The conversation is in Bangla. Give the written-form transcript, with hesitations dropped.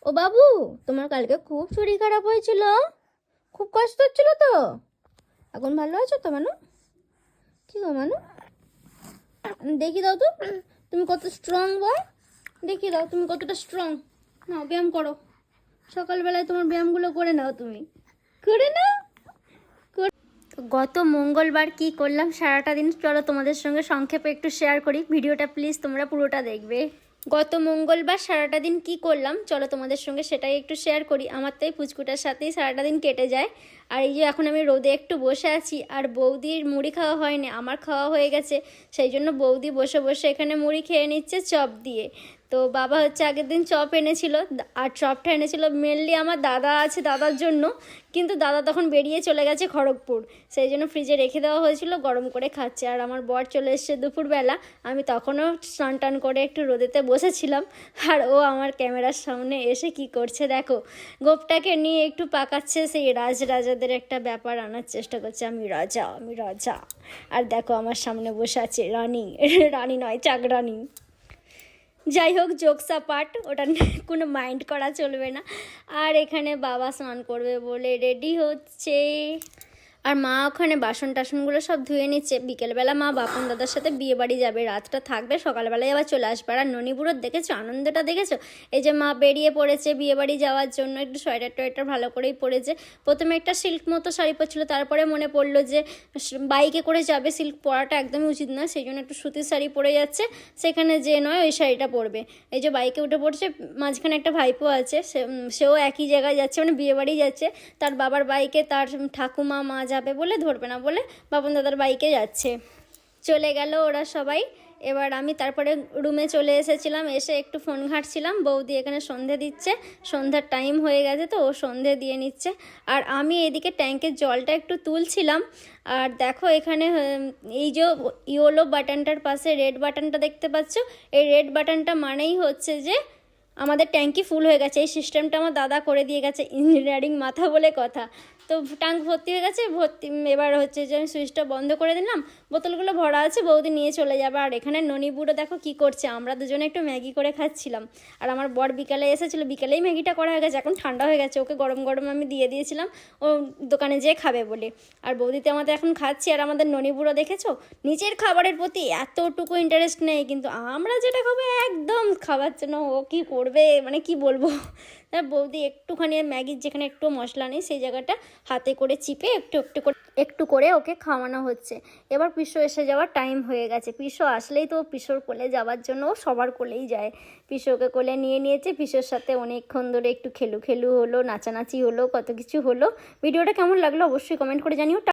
ও বাবু, তোমার কালকে খুব শরীর খারাপ হয়েছিল, খুব কষ্ট হচ্ছিল তো। এখন ভালো আছো তো মানু? কি গো মানু, দেখি দাও তো তুমি কত স্ট্রং বল। দেখি দাও তুমি কতটা স্ট্রং। নাও ব্যায়াম করো, সকালবেলায় তোমার ব্যায়ামগুলো করে নাও, তুমি করে নাও। গত মঙ্গলবার কি করলাম সারাটা দিন, চলো তোমাদের সঙ্গে সংক্ষেপে একটু শেয়ার করি। ভিডিওটা প্লিজ তোমরা পুরোটা দেখবে। গত মঙ্গলবার সারাটা দিন কি করলাম চলো তোমাদের সঙ্গে সেটাই একটু শেয়ার করি। আমার তো এই পুচকুটার সাথেই সারাটা দিন কেটে যায়। আর এই যে এখন আমি রোদে একটু বসে আছি, আর বৌদির মুড়ি খাওয়া হয়নি, আমার খাওয়া হয়ে গেছে। সেই জন্য বৌদি বসে বসে এখানে মুড়ি খেয়ে নিচ্ছে চপ দিয়ে। তো বাবা হচ্ছে আগের দিন চপ এনেছিল, আর চপটা এনেছিল মেনলি আমার দাদা আছে, দাদার জন্য। কিন্তু দাদা তখন বেরিয়ে চলে গেছে খড়গপুর, সেই জন্য ফ্রিজে রেখে দেওয়া হয়েছিল, গরম করে খাচ্ছে। আর আমার বর চলে এসছে দুপুরবেলা, আমি তখনও স্নান টান করে একটু রোদেতে বসেছিলাম। আর ও আমার ক্যামেরার সামনে এসে কি করছে দেখো, গোপটাকে নিয়ে একটু পাকাচ্ছে, সেই রাজাদের একটা ব্যাপার আনার চেষ্টা করছে, আমি রাজা আমি রাজা। আর দেখো আমার সামনে বসে আছে রানী, রানী নয় চাকরানী। যাই হোক, জোকসা পার্ট, ওটা কোনো মাইন্ড করা চলবে না। আর এখানে বাবা স্নান করবে বলে রেডি হচ্ছে, আর মা ওখানে বাসন টাসনগুলো সব ধুয়ে নিচ্ছে। বিকেলবেলা মা বাপন দাদার সাথে বিয়ে বাড়ি যাবে, রাতটা থাকবে, সকালবেলায় আবার চলে আসবে। আর ননিবুড়োর দেখেছো আনন্দটা, দেখেছো? এই যে মা বেরিয়ে পড়েছে বিয়ে বাড়ি যাওয়ার জন্য, একটু সোয়েটার টোয়েটার ভালো করেই পরেছে। প্রথমে একটা সিল্ক মতো শাড়ি পরছিল, তারপরে মনে পড়লো যে বাইকে করে যাবে, সিল্ক পরাটা একদমই উচিত নয়, সেই জন্য একটু সুতির শাড়ি পরে যাচ্ছে। সেখানে যে নয় ওই শাড়িটা পরবে। এই যে বাইকে উঠে পড়ছে, মাঝখানে একটা ভাইপো আছে, সেও একই জায়গায় যাচ্ছে, মানে বিয়ে বাড়ি যাচ্ছে। তার বাবার বাইকে তার ঠাকুমা মা যাবে বলে, ধরবে না বলে বাপন দাদার বাইকে যাচ্ছে। চলে গেল ওরা সবাই। এবার আমি তারপরে রুমে চলে এসেছিলাম, এসে একটু ফোন ঘাঁটছিলাম। বৌদি এখানে সন্ধে দিচ্ছে, সন্ধ্যার টাইম হয়ে গেছে তো ও সন্ধে দিয়ে নিচ্ছে। আর আমি এদিকে ট্যাঙ্কের জলটা একটু তুলছিলাম। আর দেখো এখানে এই যে ইয়েলো বাটনটার পাশে রেড বাটনটা দেখতে পাচ্ছ, এই রেড বাটনটা মানেই হচ্ছে যে আমাদের ট্যাঙ্কি ফুল হয়ে গেছে। এই সিস্টেমটা আমার দাদা করে দিয়ে গেছে, ইঞ্জিনিয়ারিং মাথা বলে কথা। তো ট্যাঙ্ক ভর্তি হয়ে গেছে, এবার হচ্ছে যে আমি সুইচটা বন্ধ করে দিলাম, বোতলগুলো ভরা আছে, বৌদি নিয়ে চলে যাবে। আর এখানে ননি বুড়ো দেখো কি করছে, আমরা দুজনে একটু ম্যাগি করে খাচ্ছিলাম। আর আমার বর বিকালে এসেছিলো, বিকালেই ম্যাগিটা করা হয়ে গেছে, এখন ঠান্ডা হয়ে গেছে, ওকে গরম গরম আমি দিয়ে দিয়েছিলাম ও দোকানে যেয়ে খাবে বলে। আর বৌদিতে আমাদের এখন খাচ্ছি। আর আমাদের ননি বুড়ো দেখেছো, নিজের খাবারের প্রতি এতটুকু ইন্টারেস্ট নেই, কিন্তু আমরা যেটা খাবো একদম খাবার জন্য ও কি করবে, মানে কি বলবো। বৌদি একটুখানি ম্যাগির যেখানে একটু মশলা নেই সেই জায়গাটা হাতে করে চিপে একটু করে ওকে খাওয়ানো হচ্ছে। এবার পিসো এসে যাওয়ার টাইম হয়ে গেছে, পিসো আসলেই তো পিসোর কোলে যাওয়ার জন্য ও সবার কোলেই যায়। পিসোকে কোলে নিয়ে নিয়েছে, পিসোর সাথে অনেকক্ষণ ধরে একটু খেলু হলো, নাচানাচি হলো, কত কিছু হলো। ভিডিওটা কেমন লাগলো অবশ্যই কমেন্ট করে জানিও।